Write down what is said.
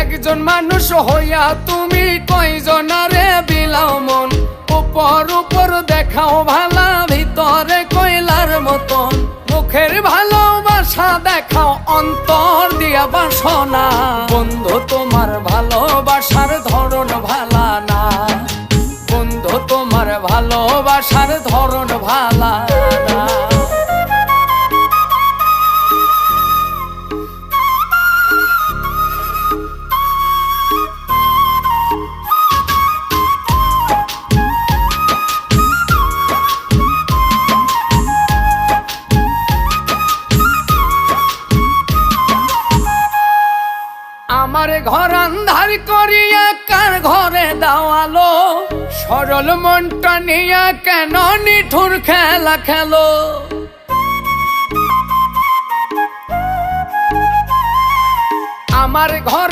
একজন মানুষ হইয়া তুমি কয়জনারে বিলাও মন, উপর উপর দেখাও ভালা, ভিতরে কয়লার মতন। মুখের ভালোবাসা দেখাও, অন্তর দিয়া বাসনা। বন্ধু তোমার ভালোবাসার ধরন ভালা না, বন্ধু তোমার ভালোবাসার ধরন ভালা না। আমার ঘর আন্ধার করিয়া কার ঘরে দাওয়ালো, সরল মনটা নিয়া কেন নিঠুর খেলা খেলো। আমার ঘর